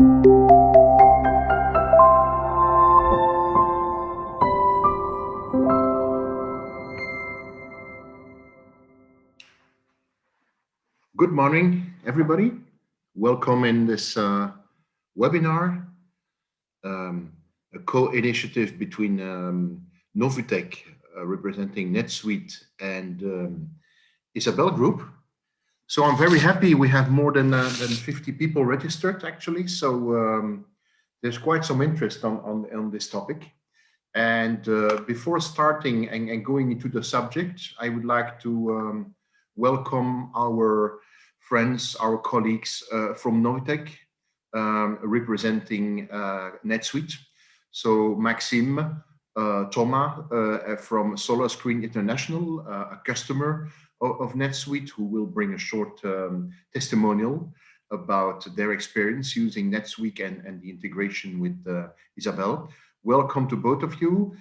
Good morning, everybody. Welcome in this webinar, a co-initiative between Novutech, representing NetSuite, and Isabel Group. So I'm very happy we have more than 50 people registered, actually. So there's quite some interest on this topic. And before starting and going into the subject, I would like to welcome our friends, our colleagues from Novutech, representing NetSuite. So Maxime, Thomas from Solar Screen International, a customer of NetSuite, who will bring a short testimonial about their experience using NetSuite and the integration with Isabel. Welcome to both of you.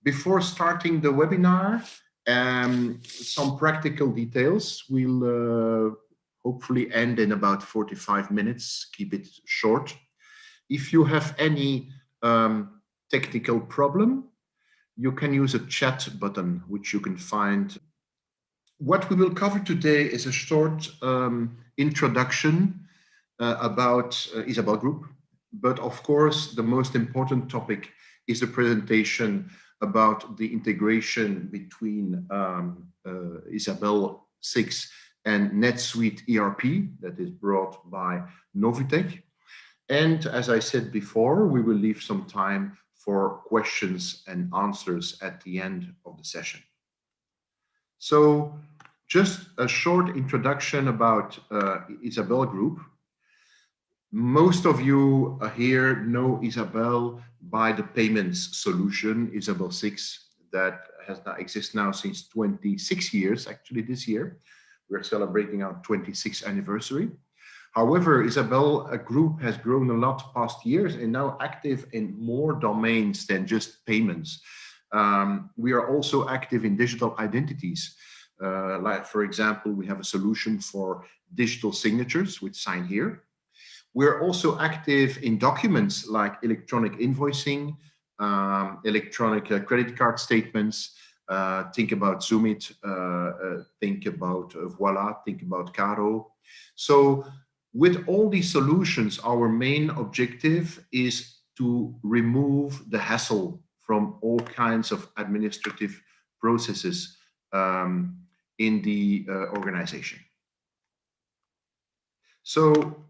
Before starting the webinar, some practical details. We'll hopefully end in about 45 minutes, keep it short. If you have any technical problem, you can use a chat button, which you can find. What we will cover today is a short introduction about Isabel Group. But of course, the most important topic is the presentation about the integration between Isabel 6 and NetSuite ERP that is brought by Novutech. And as I said before, we will leave some time for questions and answers at the end of the session. So just a short introduction about Isabel Group. Most of you here know Isabel by the payments solution, Isabel 6, that exists now since 26 years, actually this year. We're celebrating our 26th anniversary. However, Isabel Group has grown a lot past years and now active in more domains than just payments. We are also active in digital identities. Like, for example, we have a solution for digital signatures, which sign here. We're also active in documents like electronic invoicing, electronic credit card statements. Think about Zoomit, think about Voila, think about Caro. So with all these solutions, our main objective is to remove the hassle from all kinds of administrative processes in the organization. So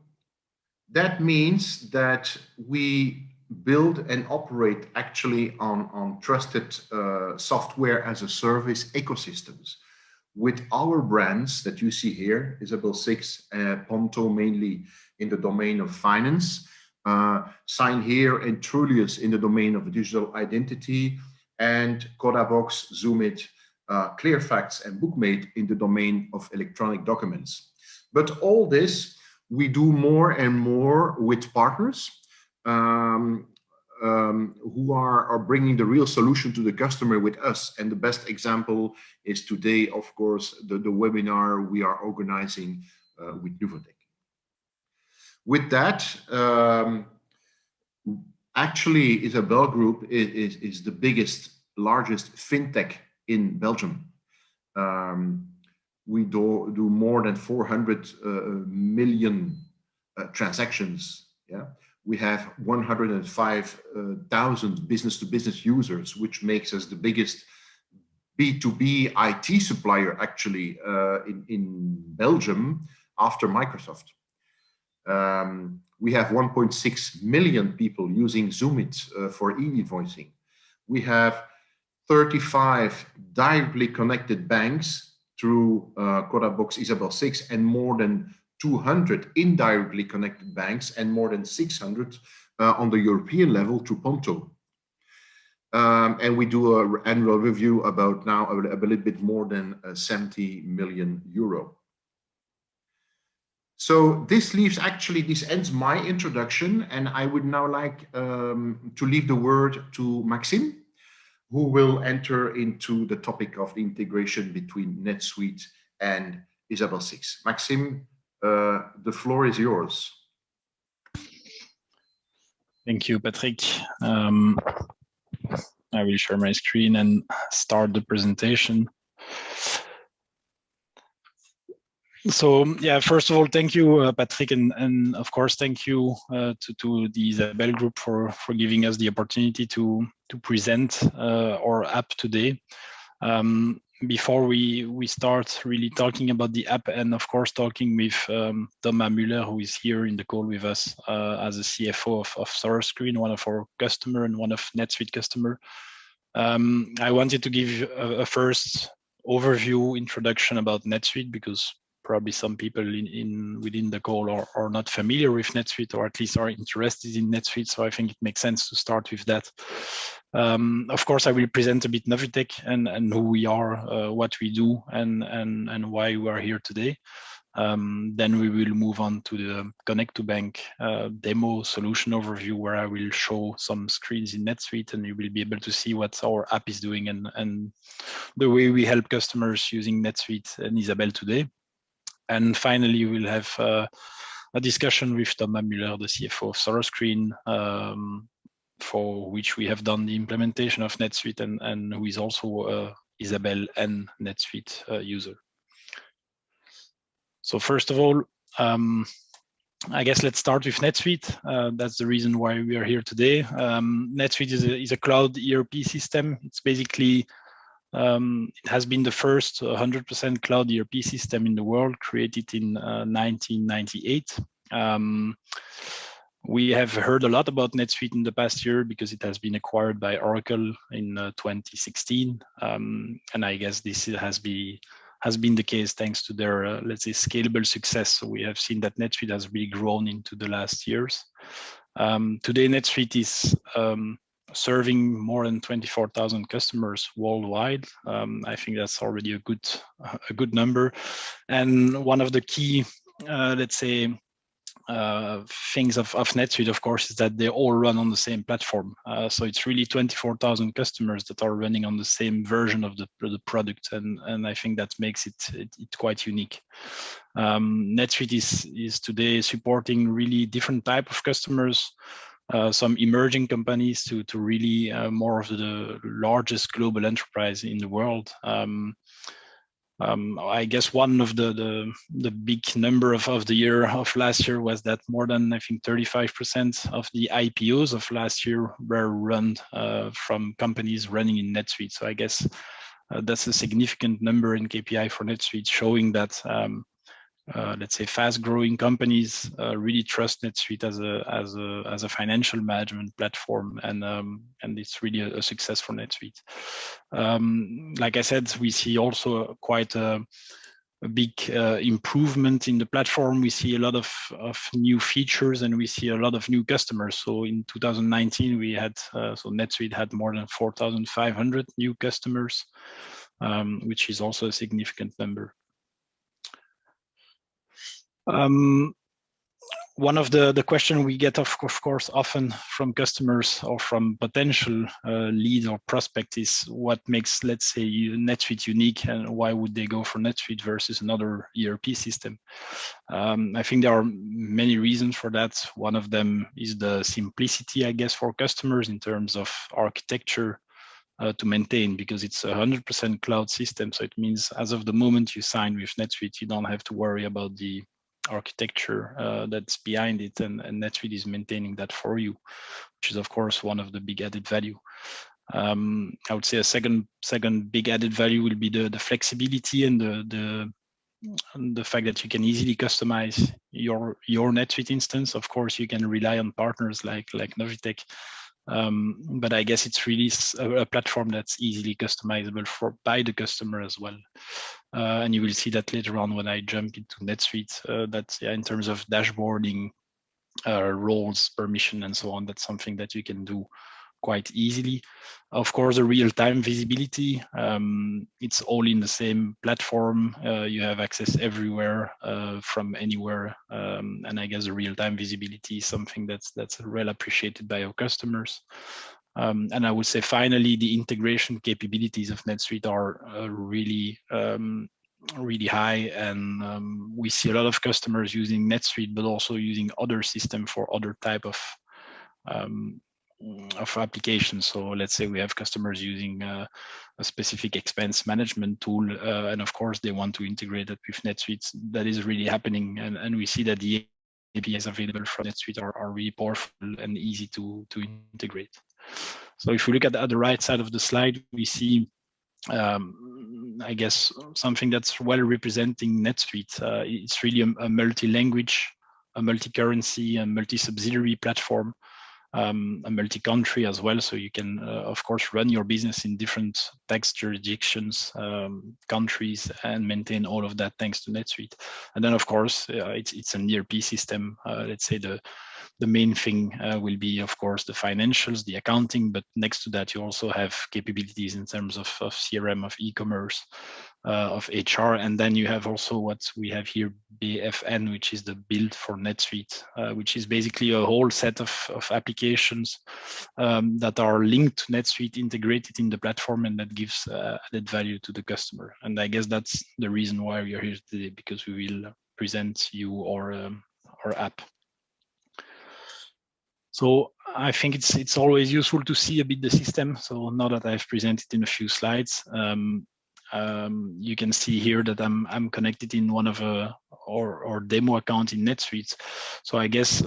that means that we build and operate actually on trusted software as a service ecosystems with our brands that you see here, Isabel 6, Ponto mainly in the domain of finance, Sign Here and Trulius in the domain of digital identity, and Codabox, Zoomit, Clearfacts and Bookmate in the domain of electronic documents. But all this we do more and more with partners who are bringing the real solution to the customer with us. And the best example is today, of course, the webinar we are organizing with Novutech. With that, actually, Isabel Group is the largest fintech in Belgium. We do more than 400 million transactions. Yeah, we have 105,000 business-to-business users, which makes us the biggest B2B IT supplier actually in Belgium after Microsoft. We have 1.6 million people using Zoomit for e-invoicing. We have 35 directly connected banks through Codabox Isabel 6 and more than 200 indirectly connected banks and more than 600 on the European level through Ponto. And we do an annual review about now a little bit more than 70 million euro. So this ends my introduction, and I would now like to leave the word to Maxime, who will enter into the topic of the integration between NetSuite and Isabel 6. Maxime, the floor is yours. Thank you, Patrick. I will share my screen and start the presentation. So yeah, first of all, thank you, Patrick, and of course, thank you to the Isabel Group for giving us the opportunity to present our app today. Before we start really talking about the app, and of course talking with Thomas Mueller, who is here in the call with us as a CFO of SolarScreen, one of our customer and one of NetSuite customer. I wanted to give a first overview introduction about NetSuite, because probably some people within the call are not familiar with NetSuite, or at least are interested in NetSuite. So I think it makes sense to start with that. Of course, I will present a bit Novutech and who we are, what we do, and why we are here today. Then we will move on to the ConnectoBank demo solution overview, where I will show some screens in NetSuite, and you will be able to see what our app is doing and the way we help customers using NetSuite and Isabel today. And finally, we'll have a discussion with Thomas Mueller, the CFO of SolarScreen, for which we have done the implementation of NetSuite, and who is also Isabel and NetSuite user. So first of all, I guess let's start with NetSuite. That's the reason why we are here today. NetSuite is a cloud ERP system. It's basically it has been the first 100% cloud ERP system in the world, created in 1998. We have heard a lot about NetSuite in the past year because it has been acquired by Oracle in 2016, and I guess this has been the case thanks to their let's say scalable success. So we have seen that NetSuite has really grown into the last years. Today, NetSuite is serving more than 24,000 customers worldwide. I think that's already a good number. And one of the key, let's say, things of NetSuite, of course, is that they all run on the same platform. So it's really 24,000 customers that are running on the same version of the product, and I think that makes it quite unique. NetSuite is today supporting really different type of customers. Some emerging companies to really more of the largest global enterprise in the world. I guess one of the big number of the year of last year was that more than, I think, 35% of the IPOs of last year were run from companies running in NetSuite. So I guess that's a significant number in KPI for NetSuite, showing that let's say fast-growing companies really trust NetSuite as a financial management platform, and it's really a success for NetSuite. Like I said, we see also quite a big improvement in the platform. We see a lot of new features, and we see a lot of new customers. So in 2019, we had so NetSuite had more than 4,500 new customers, which is also a significant number. One of the question we get, of course, often from customers or from potential leads or prospects is what makes, let's say, NetSuite unique, and why would they go for NetSuite versus another ERP system? I think there are many reasons for that. One of them is the simplicity, I guess, for customers in terms of architecture to maintain, because it's a 100% cloud system. So it means as of the moment you sign with NetSuite, you don't have to worry about the architecture that's behind it, and NetSuite is maintaining that for you, which is of course one of the big added value. I would say a second big added value will be the flexibility and the fact that you can easily customize your NetSuite instance. Of course, you can rely on partners like Novutech, but I guess it's really a platform that's easily customizable by the customer as well. And you will see that later on when I jump into NetSuite, that in terms of dashboarding, roles, permission, and so on, that's something that you can do quite easily. Of course, the real-time visibility, it's all in the same platform. You have access everywhere from anywhere, and I guess the real-time visibility is something that's well appreciated by our customers. And I would say finally, the integration capabilities of NetSuite are really high, and we see a lot of customers using NetSuite, but also using other systems for other type of of applications. So let's say we have customers using a specific expense management tool, and of course they want to integrate that with NetSuite. That is really happening, and we see that the APIs available from NetSuite are really powerful and easy to integrate. So if we look at the right side of the slide, we see I guess something that's well representing NetSuite. It's really a multi-language, a multi-currency, a multi-subsidiary platform, a multi-country as well. So you can, of course, run your business in different tax jurisdictions, countries, and maintain all of that thanks to NetSuite. And then, of course, it's an ERP system. Let's say the main thing will be, of course, the financials, the accounting, but next to that, you also have capabilities in terms of CRM, of e-commerce, of HR. And then you have also what we have here, BFN, which is the build for NetSuite, which is basically a whole set of applications that are linked to NetSuite, integrated in the platform, and that gives added value to the customer. And I guess that's the reason why we are here today, because we will present you our app. So I think it's always useful to see a bit the system. So now that I've presented in a few slides, you can see here that I'm connected in one of our demo account in NetSuite. So I guess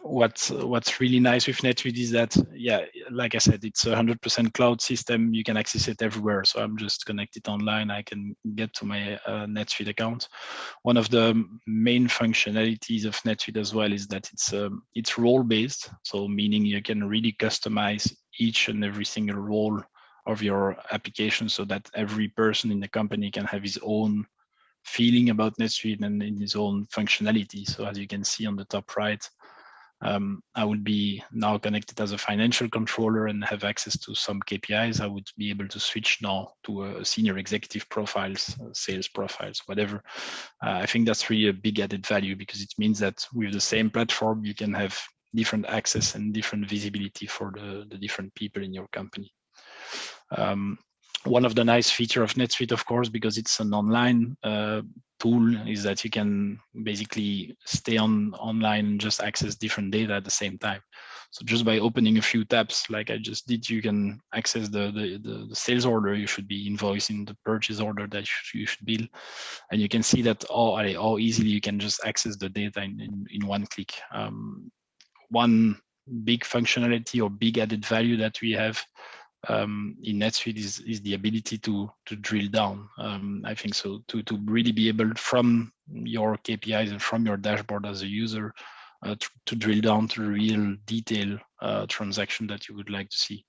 what's really nice with NetSuite is that, yeah, like I said, it's a 100% cloud system. You can access it everywhere. So I'm just connected online. I can get to my NetSuite account. One of the main functionalities of NetSuite as well is that it's role-based. So meaning you can really customize each and every single role of your application, so that every person in the company can have his own feeling about NetSuite and in his own functionality. So as you can see on the top right, I would be now connected as a financial controller and have access to some KPIs. I would be able to switch now to senior executive profiles, sales profiles, whatever. I think that's really a big added value, because it means that with the same platform, you can have different access and different visibility for the different people in your company. One of the nice features of NetSuite, of course, because it's an online tool, is that you can basically stay online and just access different data at the same time. So just by opening a few tabs, like I just did, you can access the sales order you should be invoicing, the purchase order that you should bill, and you can see that how easily you can just access the data in one click. One big functionality or big added value that we have in NetSuite is the ability to drill down. I think so, to really be able, from your KPIs and from your dashboard as a user, to drill down to the real detail transaction that you would like to see.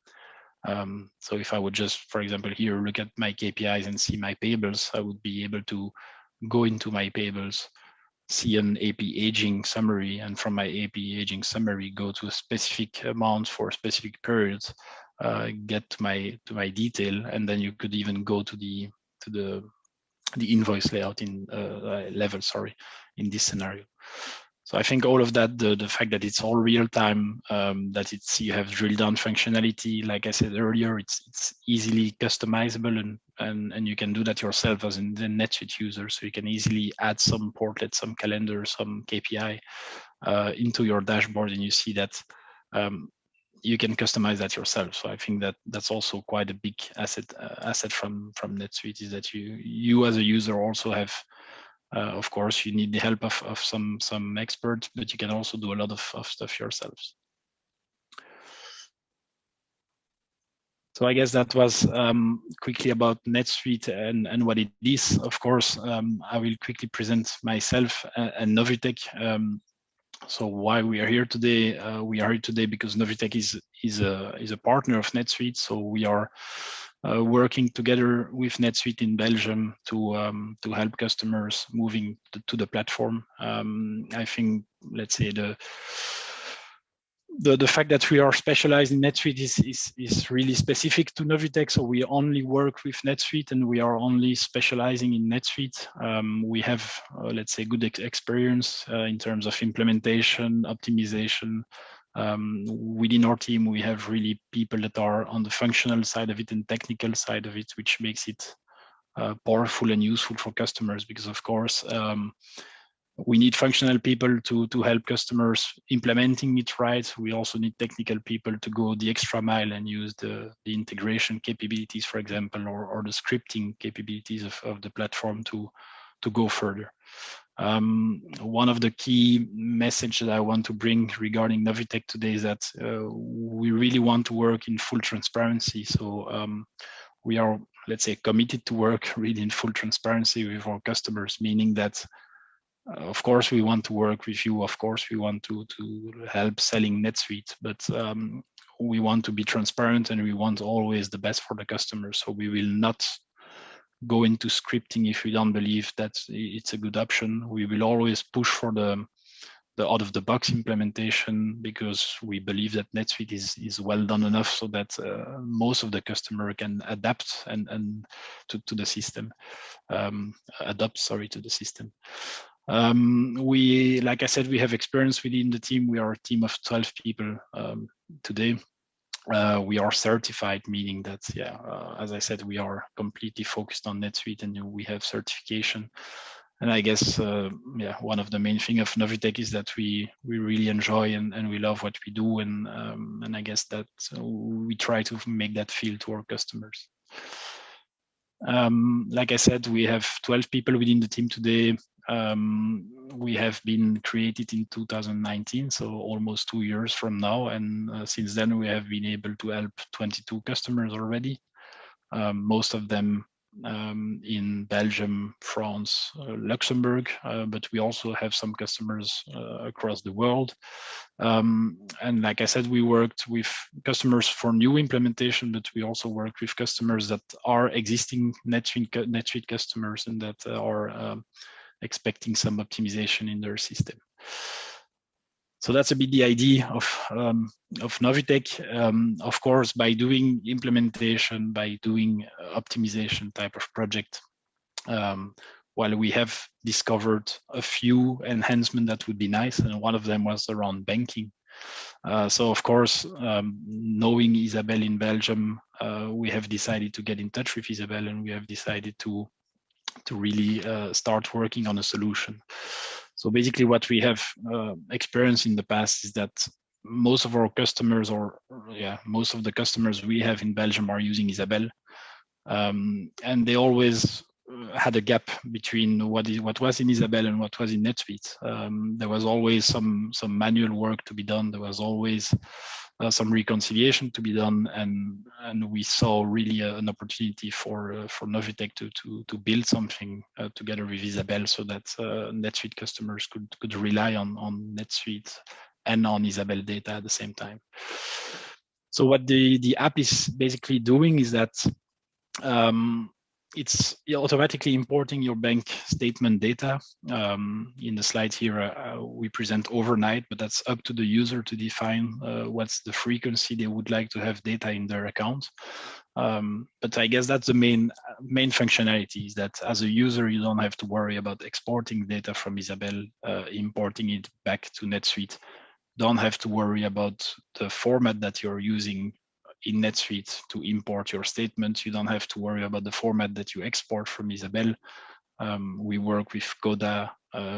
So if I would just, for example, here look at my KPIs and see my payables, I would be able to go into my payables, see an AP aging summary, and from my AP aging summary, go to a specific amount for specific periods, get to my detail, and then you could even go to the invoice layout in level, sorry, in this scenario. So I think all of that, the fact that it's all real time, that you have drill down functionality, like I said earlier, it's easily customizable, and you can do that yourself as a NetSuite user. So you can easily add some portlet, some calendar, some KPI into your dashboard, and you see that you can customize that yourself. So I think that's also quite a big asset from NetSuite, is that you as a user also have, of course, you need the help of some experts, but you can also do a lot of stuff yourselves. So I guess that was quickly about NetSuite and what it is. Of course, I will quickly present myself and Novutech. So why we are here today? We are here today because Novutech is a partner of NetSuite. So we are working together with NetSuite in Belgium to help customers moving to the platform. I think, let's say, the fact that we are specialized in NetSuite is really specific to Novutech. So we only work with NetSuite, and we are only specializing in NetSuite. We have, let's say, good experience in terms of implementation, optimization. Within our team, we have really people that are on the functional side of it and technical side of it, which makes it powerful and useful for customers, because of course, We need functional people to help customers implementing it right. We also need technical people to go the extra mile and use the integration capabilities, for example, or the scripting capabilities of the platform to go further. One of the key messages that I want to bring regarding Novutech today is that we really want to work in full transparency. So we are, let's say, committed to work really in full transparency with our customers, meaning that of course we want to work with you, of course we want to help selling NetSuite, but we want to be transparent and we want always the best for the customer. So we will not go into scripting if we don't believe that it's a good option. We will always push for the out-of-the-box implementation because we believe that NetSuite is well done enough so that most of the customer can adapt and to the system, to the system. We, like I said, we have experience within the team. We are a team of 12 people today. We are certified, meaning that, as I said, we are completely focused on NetSuite and we have certification. And I guess, one of the main thing of Novutech is that we really enjoy and we love what we do. And I guess that we try to make that feel to our customers. Like I said, we have 12 people within the team today. We have been created in 2019, so almost 2 years from now. And since then, we have been able to help 22 customers already, most of them in Belgium, France, Luxembourg, but we also have some customers across the world. And like I said, we worked with customers for new implementation, but we also work with customers that are existing NetSuite customers and that are expecting some optimization in their system. So that's a bit the idea of Novutech. Of course, by doing implementation, by doing optimization type of project, while we have discovered a few enhancements that would be nice, and one of them was around banking. So of course, knowing Isabel in Belgium, we have decided to get in touch with Isabel, and we have decided to really start working on a solution. So basically what we have experienced in the past is that most of our customers, most of the customers we have in Belgium are using Isabel. And they always had a gap between what was in Isabel and what was in NetSuite. There was always some manual work to be done. There was always some reconciliation to be done, and we saw really an opportunity for Novutech to build something together with Isabel, so that NetSuite customers could rely on NetSuite and on Isabel data at the same time. So what the app is basically doing is that it's automatically importing your bank statement data. In the slide here, we present overnight, but that's up to the user to define what's the frequency they would like to have data in their account. But I guess that's the main functionality, is that as a user, you don't have to worry about exporting data from Isabel, importing it back to NetSuite. Don't have to worry about the format that you're using in NetSuite to import your statements. You don't have to worry about the format that you export from Isabel. We work with Coda,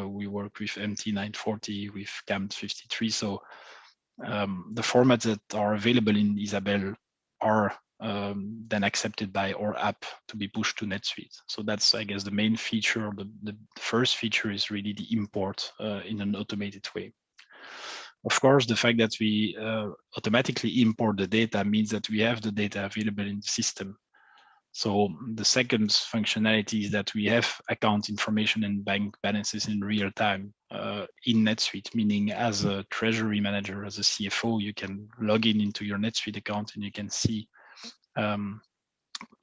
we work with MT940, with CAMT53. So the formats that are available in Isabel are then accepted by our app to be pushed to NetSuite. So that's, I guess, the main feature. The first feature is really the import in an automated way. Of course, the fact that we automatically import the data means that we have the data available in the system. So the second functionality is that we have account information and bank balances in real time in NetSuite, meaning as a treasury manager, as a CFO, you can log into your NetSuite account and you can see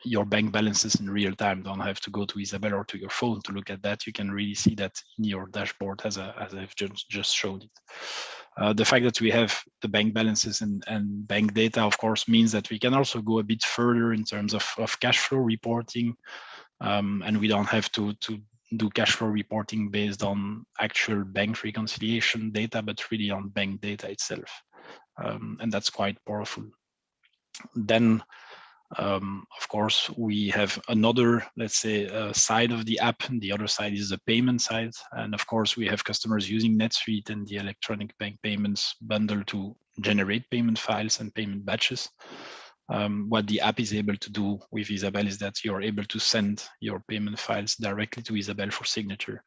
your bank balances in real time. Don't have to go to Isabel or to your phone to look at that. You can really see that in your dashboard as I've just showed it. The fact that we have the bank balances and bank data, of course, means that we can also go a bit further in terms of cash flow reporting. And we don't have to do cash flow reporting based on actual bank reconciliation data, but really on bank data itself. And that's quite powerful. Then Of course, we have another, let's say, side of the app, and the other side is the payment side. And of course, we have customers using NetSuite and the electronic bank payments bundle to generate payment files and payment batches. What the app is able to do with Isabel is that you're able to send your payment files directly to Isabel for signature.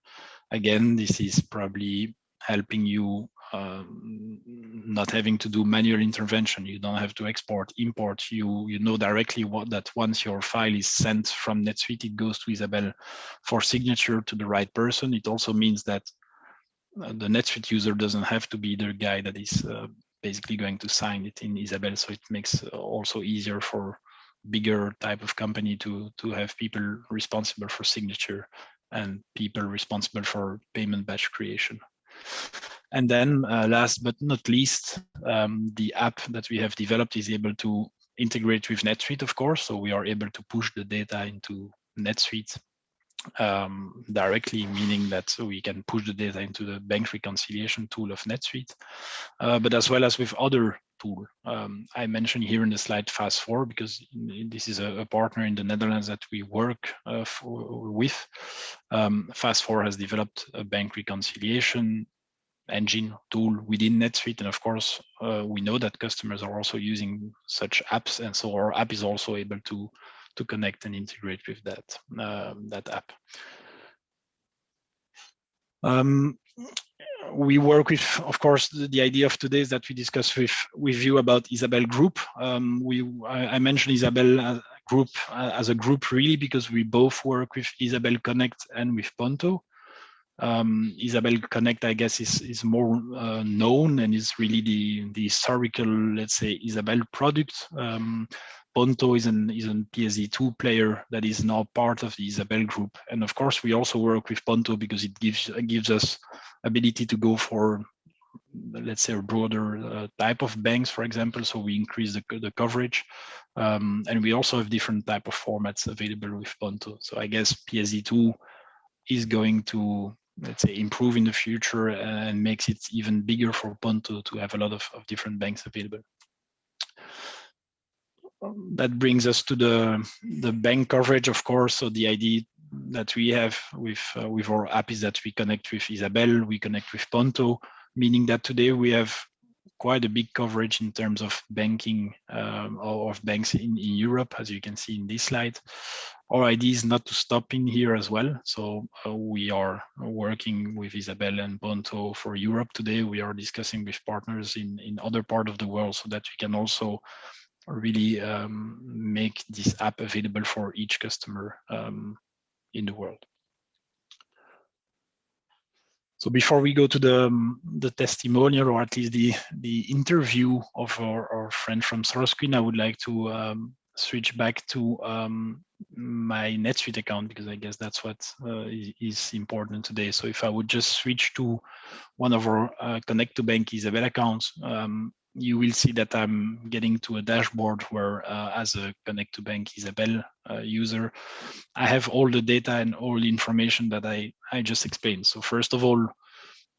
Again, this is probably helping you not having to do manual intervention. You don't have to export, import. You know directly that once your file is sent from NetSuite, it goes to Isabel for signature to the right person. It also means that the NetSuite user doesn't have to be the guy that is basically going to sign it in Isabel. So it makes also easier for bigger type of company to have people responsible for signature and people responsible for payment batch creation. And then last but not least, the app that we have developed is able to integrate with NetSuite, of course. So we are able to push the data into NetSuite directly, meaning that we can push the data into the bank reconciliation tool of NetSuite, but as well as with other tool. I mentioned here in the slide Fast4 because this is a partner in the Netherlands that we work with. Fast4 has developed a bank reconciliation engine tool within NetSuite, and of course we know that customers are also using such apps, and so our app is also able to connect and integrate with that app. We work with, of course, the idea of today is that we discuss with you about Isabel Group. I mentioned Isabel Group as a group really because we both work with Isabel Connect and with Ponto. Isabel Connect, I guess, is more known and is really the historical, let's say, Isabel product. Ponto is an PSD2 player that is now part of the Isabel Group, and of course, we also work with Ponto because it gives us ability to go for, let's say, a broader type of banks, for example. So we increase the coverage, and we also have different type of formats available with Ponto. So I guess PSD2 is going to, let's say, improve in the future and makes it even bigger for Ponto to have a lot of different banks available. That brings us to the bank coverage, of course. So the idea that we have with our app is that we connect with Isabel, we connect with Ponto, meaning that today we have quite a big coverage in terms of banking of banks in Europe, as you can see in this slide. Our idea is not to stop in here as well. So we are working with Isabel and Ponto for Europe today. We are discussing with partners in other parts of the world so that we can also really make this app available for each customer in the world. So before we go to the testimonial, or at least the interview of our friend from SolarScreen, I would like to switch back to my NetSuite account, because I guess that's what is important today. So if I would just switch to one of our ConnectoBank Isabel accounts, you will see that I'm getting to a dashboard where, as a ConnectoBank Isabel user, I have all the data and all the information that I just explained. So first of all,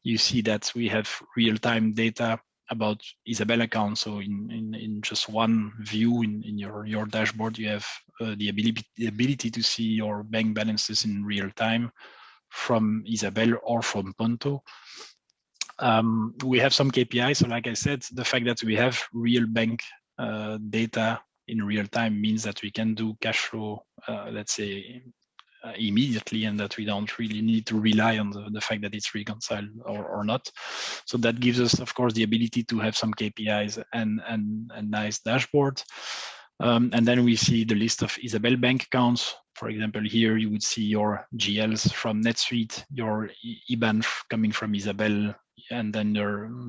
you see that we have real-time data about Isabel account. So in just one view in your dashboard, you have the ability to see your bank balances in real time from Isabel or from Ponto. We have some KPIs. So like I said, the fact that we have real bank data in real time means that we can do cash flow, let's say, immediately, and that we don't really need to rely on the fact that it's reconciled or not. So that gives us, of course, the ability to have some KPIs and nice dashboard. And then we see the list of Isabel bank accounts. For example, here you would see your GLs from NetSuite, your IBAN coming from Isabel, and then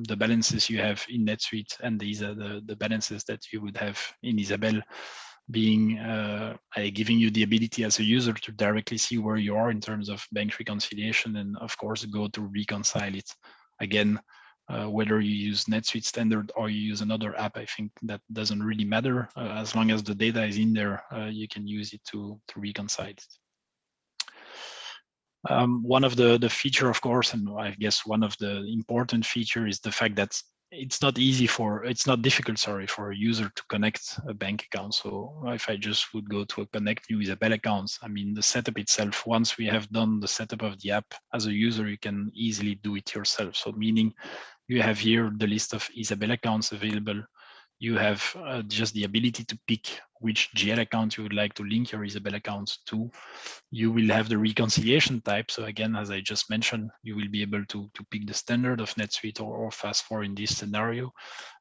the balances you have in NetSuite, and these are the balances that you would have in Isabel, being giving you the ability as a user to directly see where you are in terms of bank reconciliation, and of course go to reconcile it. Again, whether you use NetSuite standard or you use another app, I think that doesn't really matter. As long as the data is in there, you can use it to reconcile it. One of the feature, of course, and I guess one of the important feature is the fact that it's not difficult, sorry, for a user to connect a bank account. So if I just would go to a connect new Isabel accounts, I mean, the setup itself, once we have done the setup of the app as a user, you can easily do it yourself. So meaning you have here the list of Isabel accounts available. You have just the ability to pick which GL account you would like to link your Isabel account to. You will have the reconciliation type. So again, as I just mentioned, you will be able to pick the standard of NetSuite or Fast4 in this scenario.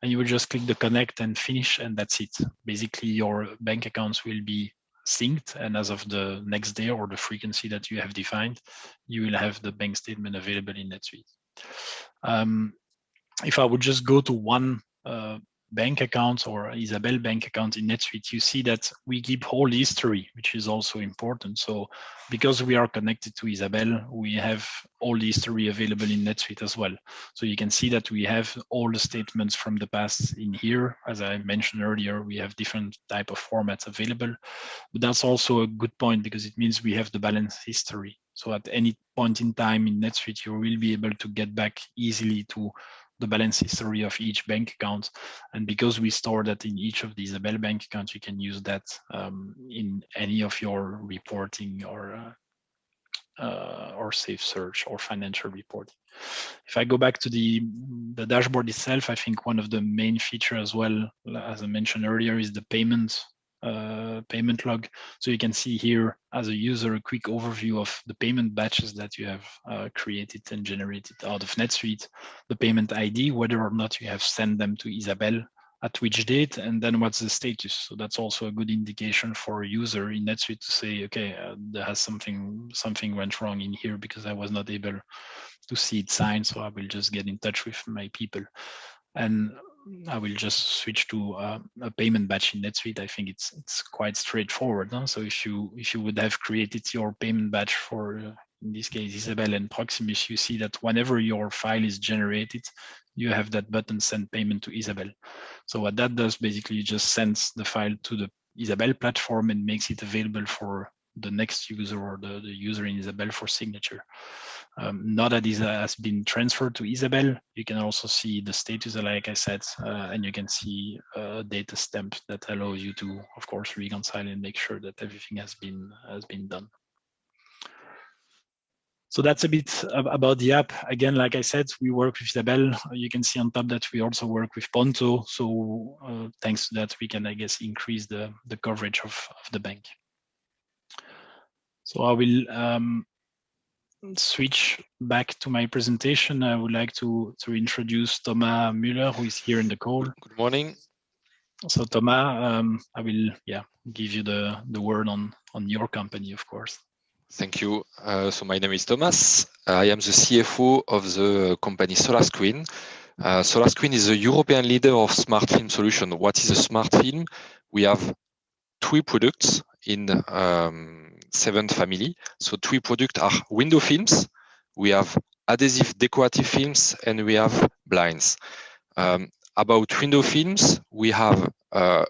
And you will just click the connect and finish, and that's it. Basically, your bank accounts will be synced, and as of the next day or the frequency that you have defined, you will have the bank statement available in NetSuite. If I would just go to one bank account or Isabel bank account in NetSuite, you see that we keep whole history, which is also important. So because we are connected to Isabel, we have all the history available in NetSuite as well. So you can see that we have all the statements from the past in here. As I mentioned earlier, we have different type of formats available, but that's also a good point because it means we have the balance history. So at any point in time in NetSuite, you will be able to get back easily to the balance history of each bank account. And because we store that in each of the Isabel bank accounts, you can use that in any of your reporting or safe search or financial reporting. If I go back to the dashboard itself, I think one of the main features as well, as I mentioned earlier, is the payment log. So you can see here as a user a quick overview of the payment batches that you have created and generated out of NetSuite, the payment ID, whether or not you have sent them to Isabel, at which date, and then what's the status. So that's also a good indication for a user in NetSuite to say, okay, there has something went wrong in here because I was not able to see it signed. So I will just get in touch with my people. And I will just switch to a payment batch in NetSuite. I think it's quite straightforward. Huh? So if you would have created your payment batch for, in this case, Isabel and Proximus, you see that whenever your file is generated, you have that button send payment to Isabel. So what that does basically just sends the file to the Isabel platform and makes it available for the next user or the user in Isabel for signature. Now that it has been transferred to Isabel, you can also see the status, like I said, and you can see a data stamp that allows you to, of course, reconcile and make sure that everything has been done. So that's a bit about the app. Again, like I said, we work with Isabel. You can see on top that we also work with Ponto. So thanks to that, we can, I guess, increase the coverage of the bank. So I will switch back to my presentation. I would like to introduce Thomas Mueller, who is here in the call. Good morning. So Thomas, I will give you the word on your company, of course. Thank you. So my name is Thomas. I am the CFO of the company SolarScreen. SolarScreen is a European leader of smart film solution. What is a smart film? We have 3 products in 7th family. So 3 products are window films, we have adhesive decorative films, and we have blinds. About window films, we have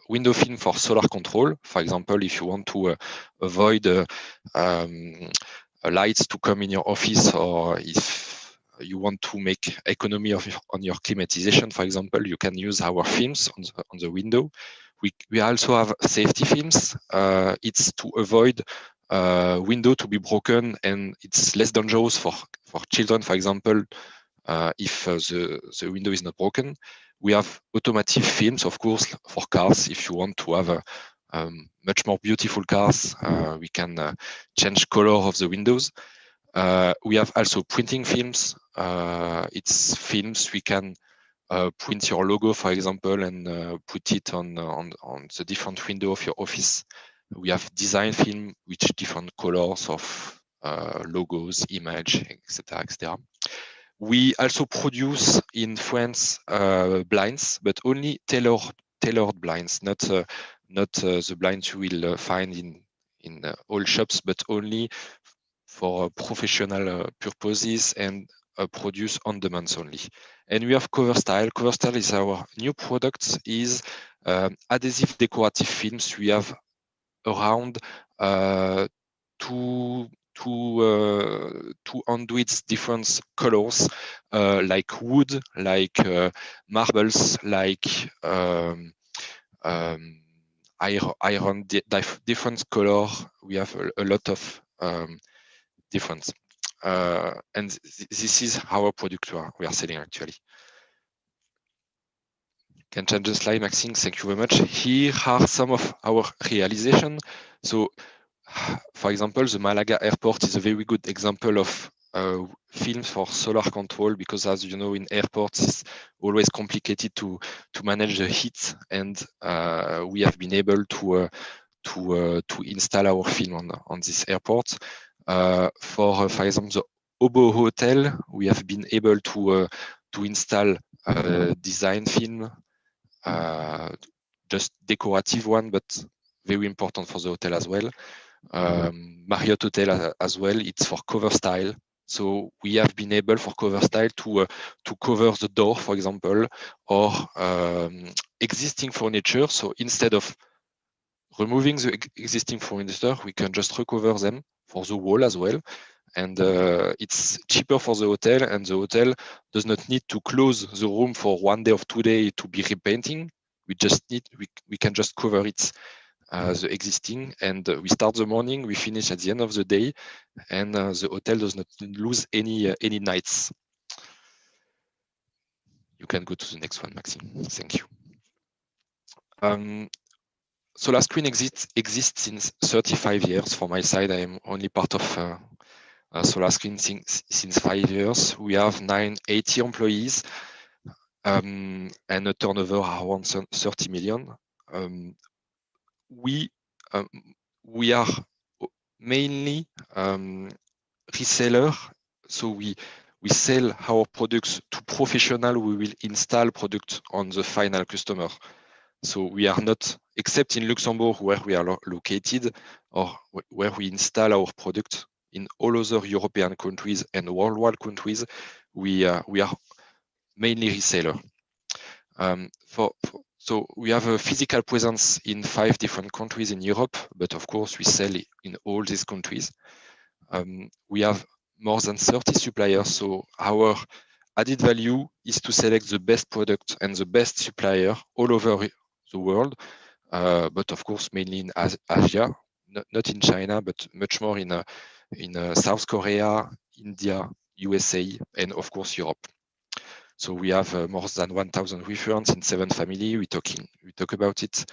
window film for solar control. For example, if you want to avoid lights to come in your office, or if you want to make economy on your climatization, for example, you can use our films on the window. We also have safety films. It's to avoid window to be broken, and it's less dangerous for children, for example, if the window is not broken. We have automotive films, of course, for cars. If you want to have much more beautiful cars, we can change color of the windows. We have also printing films. It's films we can print your logo, for example, and put it on the different window of your office. We have design film with different colors of logos, image, etc., etc. We also produce in France blinds, but only tailored blinds, not the blinds you will find in all shops, but only for professional purposes and produce on demand only. And we have Cover Style. Cover Style is our new product, is adhesive decorative films. We have around two enduits different colors, like wood, like marbles, like iron, different color. We have a lot of difference. And this is our product we are selling actually. Can change the slide, Maxine. Thank you very much. Here are some of our realization. So, for example, the Malaga airport is a very good example of films for solar control, because as you know, in airports, it's always complicated to manage the heat, and we have been able to install our film on this airport. For example, the Obo Hotel, we have been able to install design film, just decorative one, but very important for the hotel as well. Marriott Hotel as well, it's for cover style. So we have been able for cover style to cover the door, for example, or existing furniture. So instead of removing the existing furniture, we can just recover them for the wall as well. And it's cheaper for the hotel, and the hotel does not need to close the room for 1 day or 2 days to be repainting. We just need, we can just cover it, the existing, and we start the morning, we finish at the end of the day, and the hotel does not lose any nights. You can go to the next one, Maxime. Thank you. Solar Screen exists since 35 years. For my side, I am only part of Solar Screen since 5 years. We have 980 employees and a turnover around 30 million. We are mainly reseller, so we sell our products to professional. We will install products on the final customer. So we are not, except in Luxembourg, where we are located, or where we install our product. In all other European countries and worldwide countries, we are mainly reseller. So we have a physical presence in 5 different countries in Europe, but of course we sell in all these countries. We have more than 30 suppliers, so our added value is to select the best product and the best supplier all over the world, but of course mainly in Asia, not in China, but much more in South Korea, India, USA, and of course Europe. So we have more than 1,000 referents in 7 families. We talk about it.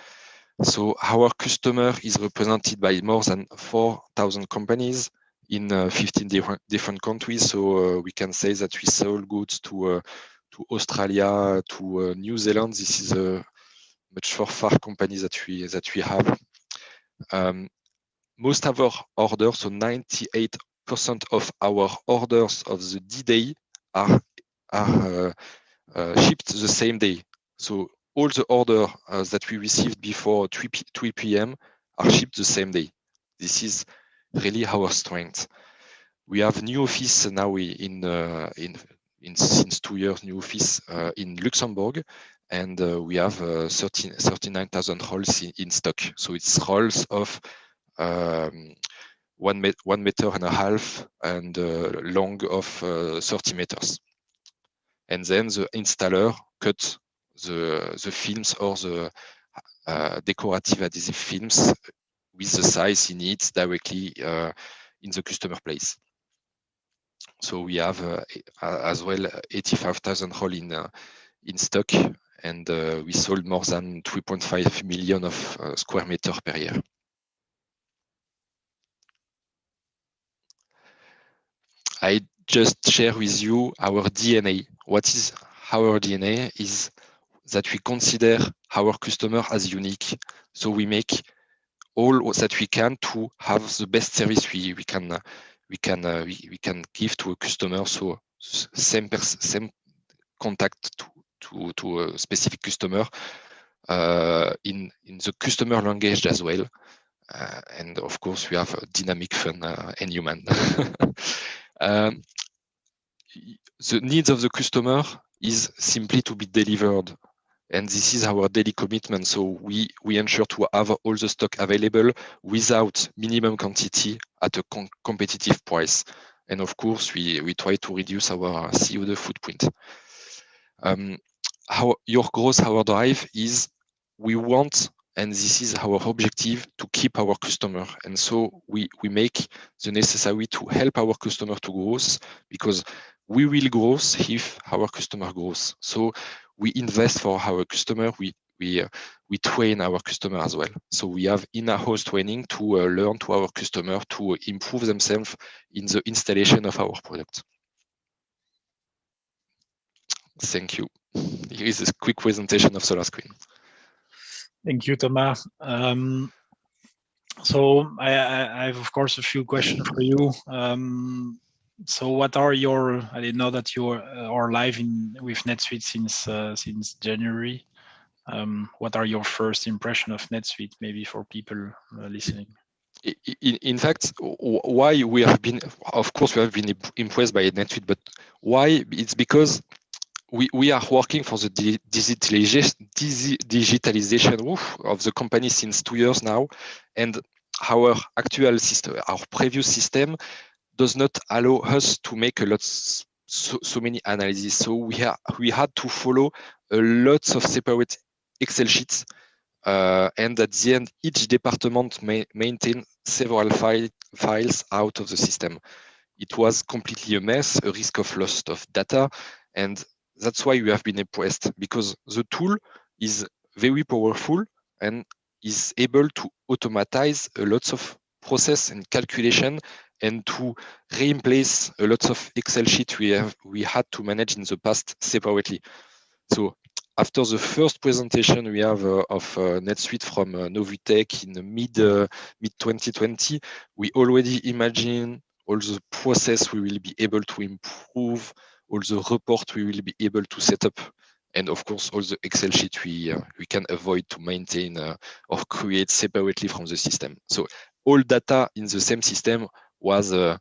So our customer is represented by more than 4,000 companies in 15 different countries. So we can say that we sell goods to Australia, to New Zealand. This is a much far company that we have. Most of our orders, so 98% of our orders of the D-Day are shipped the same day. So all the orders that we received before 3 p.m. are shipped the same day. This is really our strength. We have new office now since 2 years, new office in Luxembourg, and we have 39,000 rolls in stock. So it's rolls of 1.5 meters and long of 30 meters. And then the installer cut the films or the decorative adhesive films with the size he needs directly in the customer place. So we have as well 85,000 rolls in stock, and we sold more than 3.5 million of square meters per year. I just share with you our DNA. What is our DNA is that we consider our customer as unique. So we make all that we can to have the best service we can give to a customer. So same contact to a specific customer in the customer language as well. And of course, we have a dynamic, fun, and human. The needs of the customer is simply to be delivered And this is our daily commitment. So we ensure to have all the stock available without minimum quantity at a competitive price. And of course, we try to reduce our CO2 footprint. Your growth, our drive is we want, and this is our objective, to keep our customer. And so we make the necessary to help our customer to grow, because we will grow if our customer grows. So we invest for our customer. We train our customer as well. So we have in-house training to learn to our customer to improve themselves in the installation of our product. Thank you. Here is a quick presentation of Solar Screen. Thank you, Thomas. So I have, of course, a few questions for you. So what are your, I didn't know that you are live with NetSuite since January. What are your first impression of NetSuite, maybe for people listening? In fact, why we have been, of course, we have been impressed by NetSuite, but why? It's because we are working for the digitalization of the company since 2 years now, and our actual system, our previous system, does not allow us to make so many analyses. So we had to follow a lot of separate Excel sheets, and at the end, each department maintain several files out of the system. It was completely a mess, a risk of loss of data, and that's why we have been impressed, because the tool is very powerful and is able to automatize a lot of process and calculation, and to replace a lot of Excel sheet we had to manage in the past separately. So after the first presentation we have of NetSuite from Novutech in the mid 2020, we already imagine all the process we will be able to improve, all the report we will be able to set up, and of course all the Excel sheet we can avoid to maintain or create separately from the system. So all data in the same system was a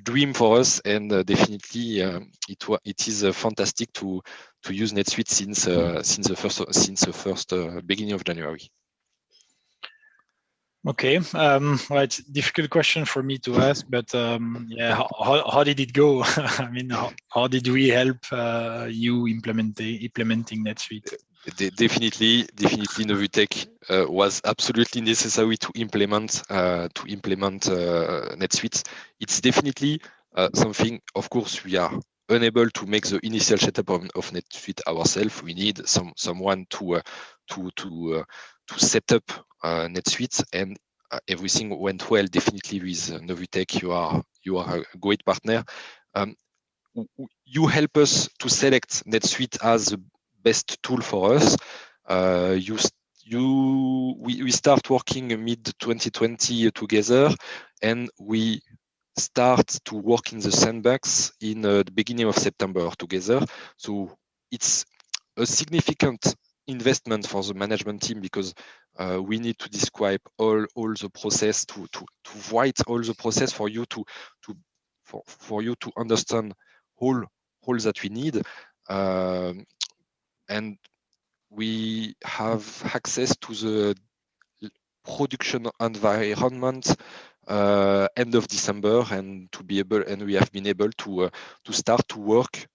dream for us, and definitely it is fantastic to use NetSuite since the first beginning of January. Okay, well, it's a difficult question for me to ask, but yeah, how did it go? I mean, how did we help you implementing NetSuite? Definitely, Novutech was absolutely necessary to implement NetSuite. It's definitely something. Of course, we are unable to make the initial setup of NetSuite ourselves. We need someone to set up NetSuite, and everything went well. Definitely with Novutech, you are a great partner. You help us to select NetSuite as the best tool for us. We start working mid 2020 together, and we start to work in the sandbox in the beginning of September together. So it's a significant investment for the management team, because we need to describe all the process, to write all the process for you to understand all that we need, and we have access to the production environment end of December, and we have been able to start to work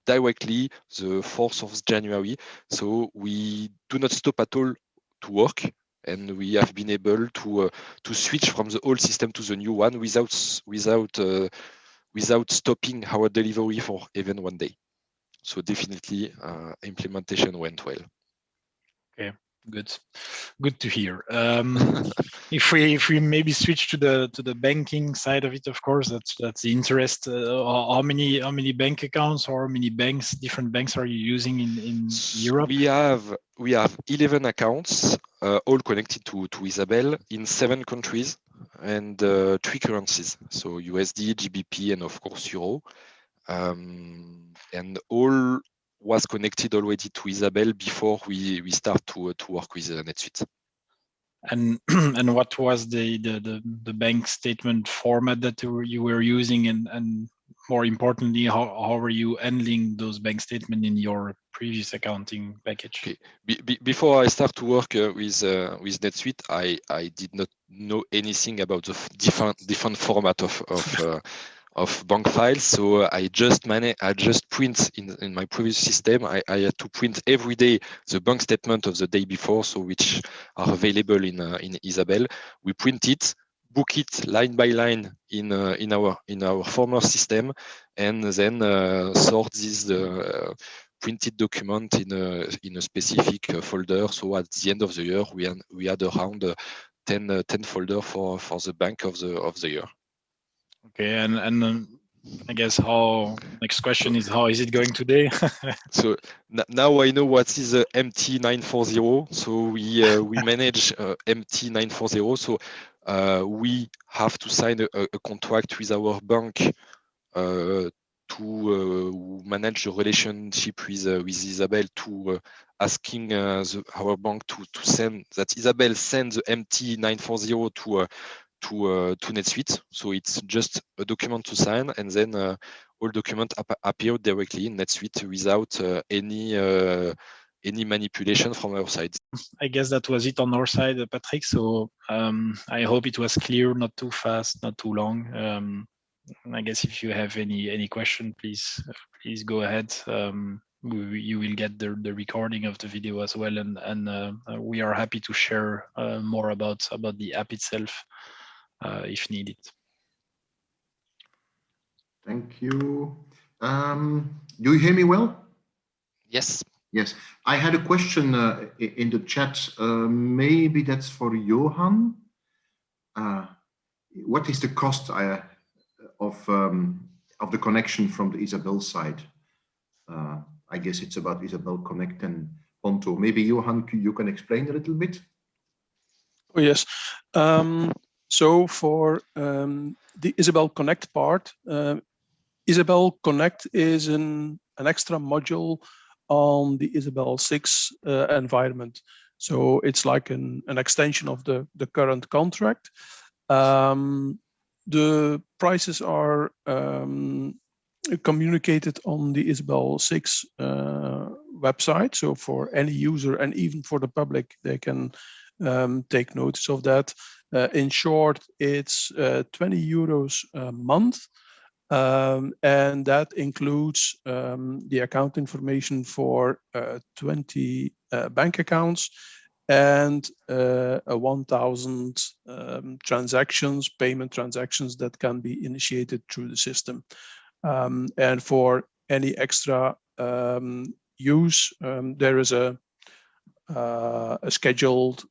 directly the 4th of January. So we do not stop at all to work, and we have been able to switch from the old system to the new one without stopping our delivery for even one day. So definitely implementation went well. Okay, good to hear. If we maybe switch to the banking side of it, of course, that's the interest. How many bank accounts or how many different banks are you using in Europe? We have 11 accounts, all connected to Isabel, in 7 countries, and 3 currencies, so USD, GBP, and of course Euro, and all was connected already to Isabel before we start to work with NetSuite. And what was the bank statement format that you were using, and more importantly, how are you handling those bank statements in your previous accounting package? Okay. Before I start to work with NetSuite, I did not know anything about the different format of bank files. So I just print in my previous system. I had to print every day the bank statement of the day before, so which are available in Isabel. We print it, book it line by line in our former system, and then sort this printed document in a specific folder. So at the end of the year, we had around 10 folder for the bank of the year. Okay, and I guess next question is, how is it going today? So now I know what is a MT940. So we manage MT940. So we have to sign a contract with our bank to manage the relationship with Isabel, to asking our bank to send that Isabel sends the MT940 to NetSuite. So it's just a document to sign, and then all documents appear directly in NetSuite without any manipulation from our side. I guess that was it on our side, Patrick. So I hope it was clear, not too fast, not too long. I guess if you have any question, please go ahead. You will get the recording of the video as well, and we are happy to share more about the app itself if needed. Thank you. Do you hear me well? Yes. Yes. I had a question in the chat. Maybe that's for Johan. What is the cost of the connection from the Isabel side? I guess it's about Isabel Connect and Ponto. Maybe Johan, you can explain a little bit. Oh yes. So for the Isabel Connect part, Isabel Connect is an extra module on the Isabel 6 environment. So it's like an extension of the current contract. The prices are communicated on the Isabel 6 website. So for any user and even for the public, they can take notice of that. In short, it's 20 euros a month. And that includes the account information for 20 bank accounts and 1,000 payment transactions that can be initiated through the system. And for any extra use, there is a scheduled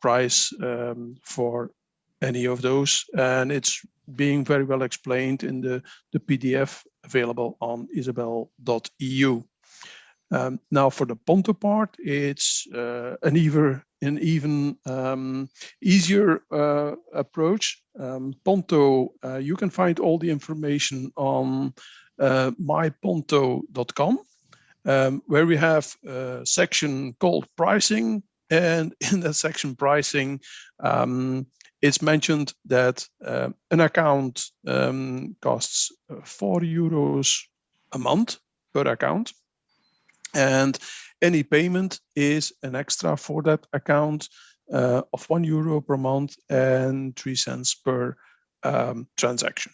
price for any of those, and it's being very well explained in the PDF available on isabel.eu. Now for the Ponto part, it's an even easier approach. Ponto, you can find all the information on myponto.com, where we have a section called pricing, and in that section pricing, it's mentioned that an account costs 4 euros a month per account, and any payment is an extra for that account of 1 euro per month and 3 cents per transaction.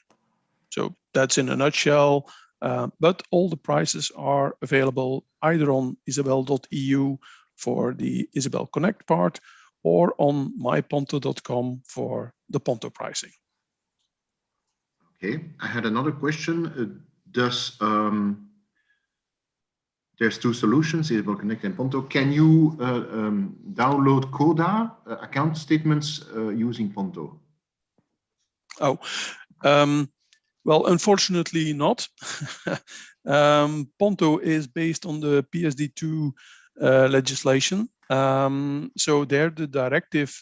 So that's in a nutshell, but all the prices are available either on isabel.eu for the Isabel Connect part, or on myponto.com for the Ponto pricing. Okay, I had another question. There's two solutions, Isabel Connect and Ponto. Can you download Coda account statements using Ponto? Oh, well, unfortunately not. Ponto is based on the PSD2 legislation. So there the directive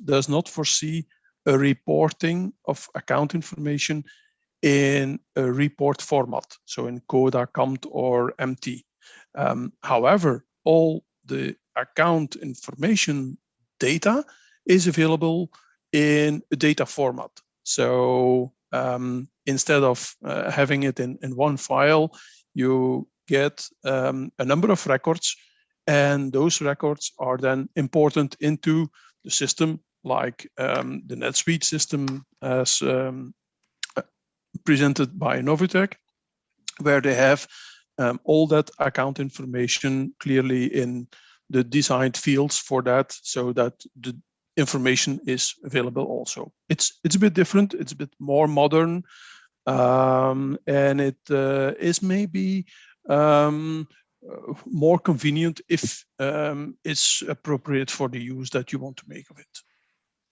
does not foresee a reporting of account information in a report format, so in Coda, COMT, or MT. However, all the account information data is available in a data format. So instead of having it in one file, you get a number of records, and those records are then important into the system, like the NetSuite system as presented by Novutech, where they have all that account information clearly in the designed fields for that, so that the information is available also. It's a bit different, it's a bit more modern, and it is maybe more convenient if it's appropriate for the use that you want to make of it.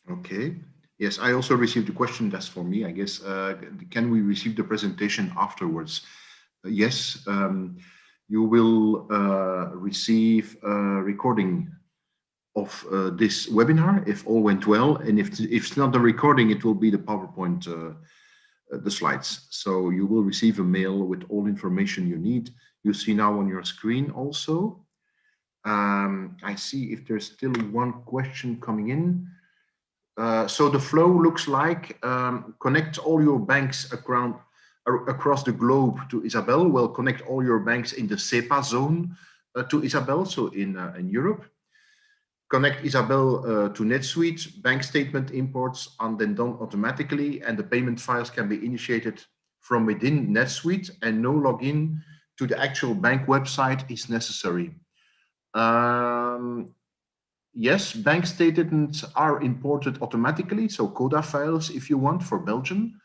Okay. Yes, I also received a question. That's for me, I guess. Can we receive the presentation afterwards? Yes, you will receive a recording of this webinar if all went well. And if it's not the recording, it will be the PowerPoint, the slides. So you will receive a mail with all information you need. You see now on your screen also. I see if there's still one question coming in. So the flow looks like connect all your banks across the globe to Isabel. Well, connect all your banks in the SEPA zone to Isabel, so in Europe. Connect Isabel to NetSuite, bank statement imports are then done automatically, and the payment files can be initiated from within NetSuite, and no login to the actual bank website is necessary. Yes, bank statements are imported automatically, so CODA files if you want for Belgium.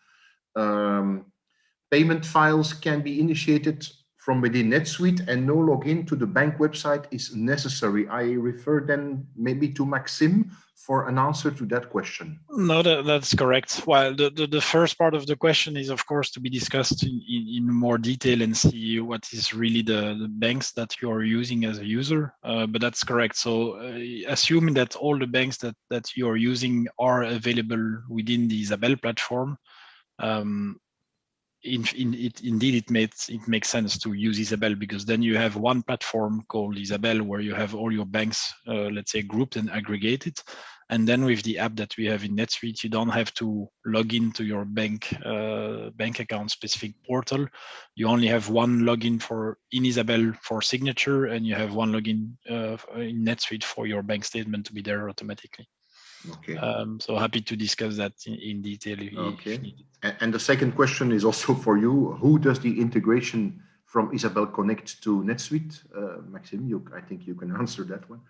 Payment files can be initiated from within NetSuite, and no login to the bank website is necessary. I refer then maybe to Maxime for an answer to that question. No, that's correct. Well, the first part of the question is, of course, to be discussed in more detail and see what is really the banks that you are using as a user. But that's correct. So assuming that all the banks that you are using are available within the Isabel platform, indeed it makes sense to use Isabel, because then you have one platform called Isabel where you have all your banks, let's say, grouped and aggregated. And then with the app that we have in NetSuite, you don't have to log into your bank account specific portal. You only have one login in Isabel for signature, and you have one login in NetSuite for your bank statement to be there automatically. Okay. So happy to discuss that in detail if needed. And the second question is also for you. Who does the integration from Isabel Connect to NetSuite? Maxime, I think you can answer that one.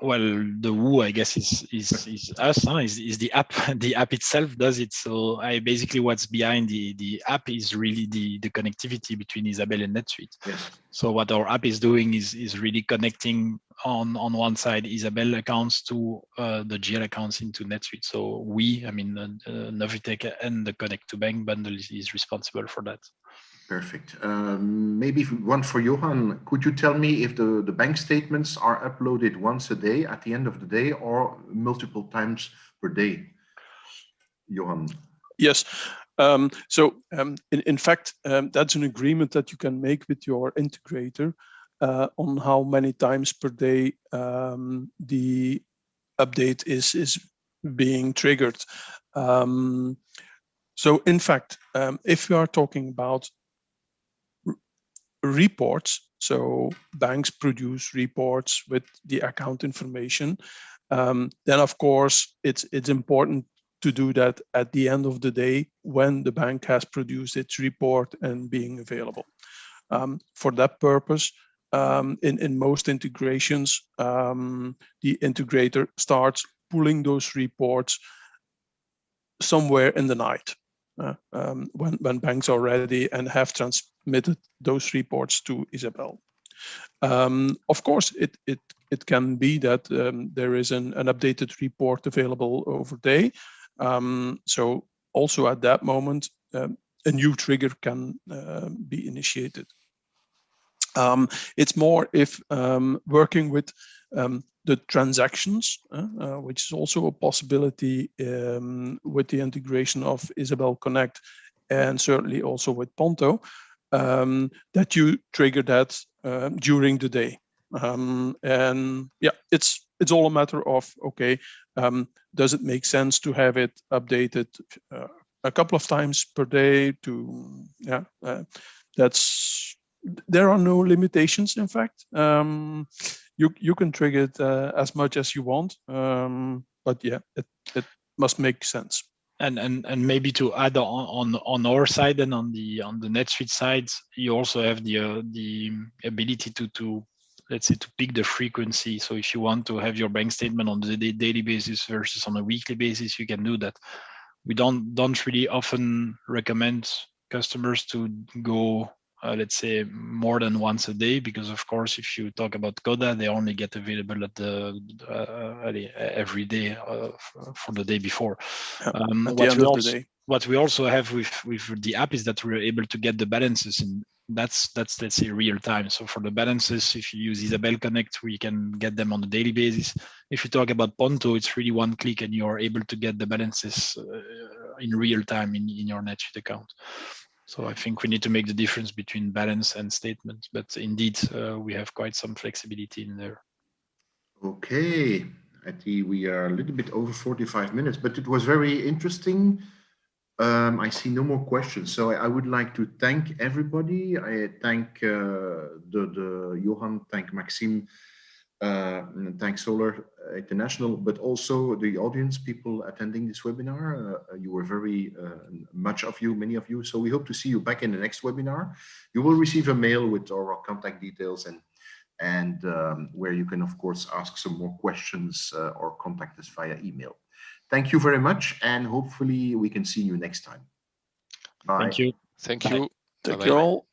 Well, the who, I guess, is us, is the app. The app itself does it. So basically what's behind the app is really the connectivity between Isabel and NetSuite. Yes. So what our app is doing is really connecting on one side Isabel accounts to the GL accounts into NetSuite. So Novutech and the ConnectoBank bundle is responsible for that. Perfect. Maybe one for Johan. Could you tell me if the bank statements are uploaded once a day at the end of the day or multiple times per day? Johan. Yes. In fact, that's an agreement that you can make with your integrator on how many times per day the update is being triggered. So in fact, if we are talking about reports, so banks produce reports with the account information, then of course it's important to do that at the end of the day when the bank has produced its report and being available. For that purpose, in most integrations, the integrator starts pulling those reports somewhere in the night. When banks are ready and have transmitted those reports to Isabel. Of course, it can be that there is an updated report available over day. So also at that moment, a new trigger can be initiated. It's more if working with the transactions, which is also a possibility with the integration of Isabel Connect and certainly also with Ponto, that you trigger that during the day. And yeah, it's all a matter of, okay, does it make sense to have it updated a couple of times per day to, there are no limitations. In fact, you can trigger it as much as you want, but yeah, it must make sense. And maybe to add on our side and on the NetSuite side, you also have the ability to let's say to pick the frequency. So if you want to have your bank statement on the daily basis versus on a weekly basis, you can do that. We don't really often recommend customers to go let's say more than once a day, because of course if you talk about Coda, they only get available at the every day for the day before. At the end of the day. What we also have with the app is that we're able to get the balances, and that's let's say real time. So for the balances, if you use Isabel Connect, we can get them on a daily basis. If you talk about Ponto, it's really one click and you're able to get the balances in real time in your NetSuite account. So I think we need to make the difference between balance and statement, but indeed we have quite some flexibility in there. Okay, I think we are a little bit over 45 minutes, but it was very interesting. I see no more questions, so I would like to thank everybody. I thank the Johan, thank Maxime, thank Solar International, but also the audience, people attending this webinar. You were very many of you. So we hope to see you back in the next webinar. You will receive a mail with our contact details and where you can, of course, ask some more questions or contact us via email. Thank you very much, and hopefully we can see you next time. Bye. Thank you. Thank you. Thank you all.